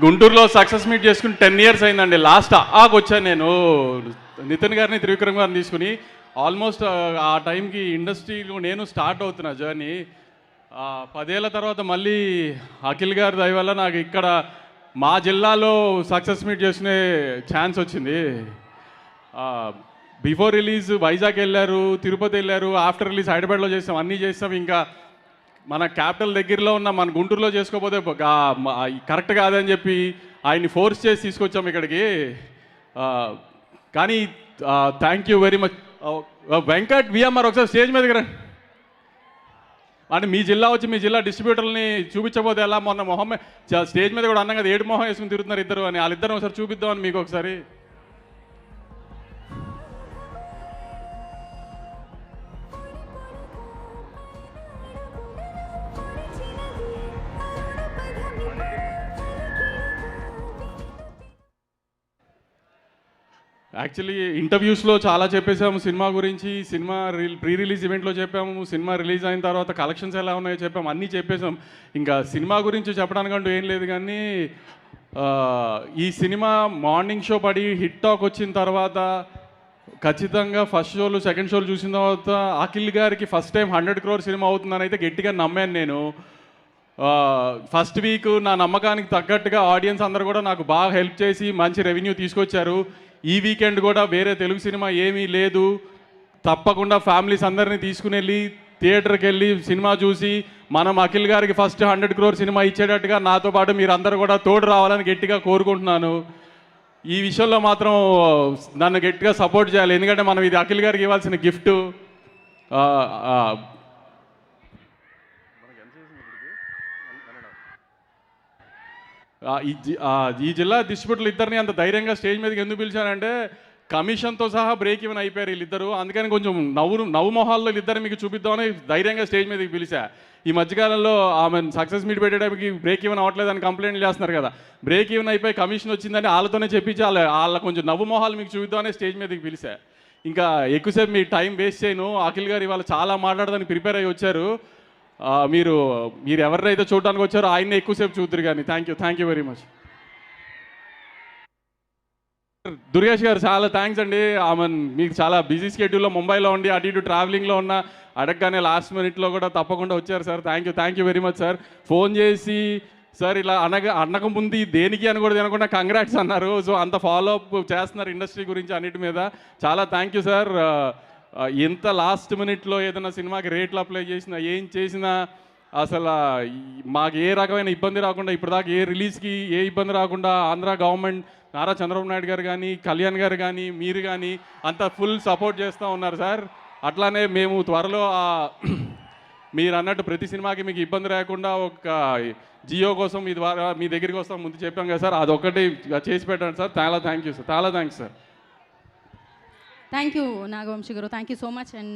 గుంటూరులో success meet చేసుకుని 10 years అయిందండి. లాస్ట్ ఆకు వచ్చాను నేను నితిన్ గారిని, త్రివిక్రమ్ గారిని తీసుకుని. ఆల్మోస్ట్ ఆ టైంకి ఇండస్ట్రీలో నేను స్టార్ట్ అవుతున్నా జర్నీ. 10 ఏళ్ళ తర్వాత మళ్ళీ అఖిల్ గారి దయ వల్ల నాకు ఇక్కడ మా జిల్లాలో సక్సెస్ మీట్ చేసుకునే ఛాన్స్ వచ్చింది. బిఫోర్ రిలీజ్ వైజాగ్ వెళ్ళారు, తిరుపతి వెళ్ళారు, ఆఫ్టర్ రిలీజ్ హైదరాబాద్లో చేస్తాం, అన్నీ చేస్తాం. ఇంకా మన క్యాపిటల్ దగ్గరలో ఉన్న మన గుంటూరులో చేసుకోకపోతే కరెక్ట్ కాదని చెప్పి ఆయన్ని ఫోర్స్ చేసి తీసుకొచ్చాం ఇక్కడికి. కానీ thank you very much. Venkat VMR ఒకసారి స్టేజ్ మీదకి రండి. అంటే మీ జిల్లా వచ్చి మీ జిల్లా డిస్ట్రిబ్యూటర్ని చూపించకపోతే ఎలా? మొన్న మొహమ్మద్ స్టేజ్ మీద కూడా అన్నాం కదా, 7 మొహం వేసుకుని తిరుగుతున్నారు ఇద్దరు అని. వాళ్ళిద్దరు ఒకసారి చూపిద్దామని మీకు ఒకసారి. యాక్చువల్లీ ఇంటర్వ్యూస్లో చాలా చెప్పేసాము సినిమా గురించి. సినిమా ప్రీ రిలీజ్ ఈవెంట్లో చెప్పాము, సినిమా రిలీజ్ అయిన తర్వాత కలెక్షన్స్ ఎలా ఉన్నాయో చెప్పాము, అన్నీ చెప్పేసాం. ఇంకా సినిమా గురించి చెప్పడానికంటూ ఏం లేదు. కానీ ఈ సినిమా మార్నింగ్ షో పడి హిట్ టాక్ వచ్చిన తర్వాత ఖచ్చితంగా ఫస్ట్ షోలు సెకండ్ షోలు చూసిన తర్వాత అఖిల్ గారికి ఫస్ట్ టైం 100 crore సినిమా అవుతుందని అయితే గట్టిగా నమ్మాను నేను. ఫస్ట్ వీక్ నా నమ్మకానికి తగ్గట్టుగా ఆడియన్స్ అందరూ కూడా నాకు బాగా హెల్ప్ చేసి మంచి రెవెన్యూ తీసుకొచ్చారు. ఈ వీకెండ్ కూడా వేరే తెలుగు సినిమా ఏమీ లేదు, తప్పకుండా ఫ్యామిలీస్ అందరినీ తీసుకుని వెళ్ళి థియేటర్కి వెళ్ళి సినిమా చూసి మనం అఖిల్ గారికి ఫస్ట్ 100 crore సినిమా ఇచ్చేటట్టుగా నాతో పాటు మీరు అందరూ కూడా తోడు రావాలని గట్టిగా కోరుకుంటున్నాను. ఈ విషయంలో మాత్రం నన్ను గట్టిగా సపోర్ట్ చేయాలి, ఎందుకంటే మనం ఇది అఖిల్ గారికి ఇవ్వాల్సిన గిఫ్ట్. ఈ జిల్లా డిస్ట్రిబ్యూటర్లు ఇద్దరిని అంత ధైర్యంగా స్టేజ్ మీదకి ఎందుకు పిలిచానంటే కమిషన్తో సహా బ్రేక్ ఈవెన్ అయిపోయారు వీళ్ళిద్దరు. అందుకని కొంచెం నవ్వు మొహాల్లో వీళ్ళిద్దరు మీకు చూపిద్దామని ధైర్యంగా స్టేజ్ మీదకి పిలిచా. ఈ మధ్యకాలంలో ఆమె సక్సెస్ మీట్ పెట్టడానికి బ్రేక్ ఈవెన్ అవ్వట్లేదని కంప్లైంట్లు చేస్తున్నారు కదా, బ్రేక్ ఈవెన్ అయిపోయి కమిషన్ వచ్చిందని వాళ్ళతోనే చెప్పించి వాళ్ళ కొంచెం నవ్వు మొహాలు మీకు చూపిద్దామని స్టేజ్ మీదకి పిలిచా. ఇంకా ఎక్కువసేపు మీ టైం వేస్ట్ చేయను. అఖిల్ గారు ఇవాళ చాలా మాట్లాడడానికి ప్రిపేర్ అయ్యి వచ్చారు. మీరు ఎవరినైతే చూడడానికి వచ్చారో ఆయన్ని ఎక్కువసేపు చూద్దరు. కానీ thank you very much. Durgesh గారు చాలా థ్యాంక్స్ అండి. ఆమె మీకు చాలా బిజీ స్కెడ్యూల్లో ముంబైలో ఉండి అటు ఇటు ట్రావెలింగ్లో ఉన్న అడగగానే లాస్ట్ మినిట్లో కూడా తప్పకుండా వచ్చారు sir. Thank you very much sir. Phone చేసి సార్ ఇలా అనక ముందు దేనికి అని కూడా తినకుండా కంగ్రాట్స్ అన్నారు. సో అంత ఫాలో అప్ చేస్తున్నారు ఇండస్ట్రీ గురించి అన్నిటి మీద. చాలా థ్యాంక్ యూ సార్. ఎంత లాస్ట్ మినిట్లో ఏదైనా సినిమాకి రేట్లు అప్లై చేసినా ఏం చేసినా అసలు మాకు ఏ రకమైన ఇబ్బంది రాకుండా, ఇప్పటిదాకా ఏ రిలీజ్కి ఏ ఇబ్బంది రాకుండా ఆంధ్ర గవర్నమెంట్, నారా చంద్రబాబు నాయుడు గారు కానీ, కళ్యాణ్ గారు కానీ, మీరు కానీ అంతా ఫుల్ సపోర్ట్ చేస్తూ ఉన్నారు సార్. అట్లానే మేము త్వరలో మీరు అన్నట్టు ప్రతి సినిమాకి మీకు ఇబ్బంది రాకుండా ఒక జియో కోసం మీ ద్వారా మీ దగ్గరికి వస్తాం ముందు చెప్పాం కదా సార్, అదొక్కటి చేసి పెట్టండి సార్. చాలా థ్యాంక్ యూ సార్. చాలా thanks sir. Thank you Nagavamsi గారు. Thank you so much. And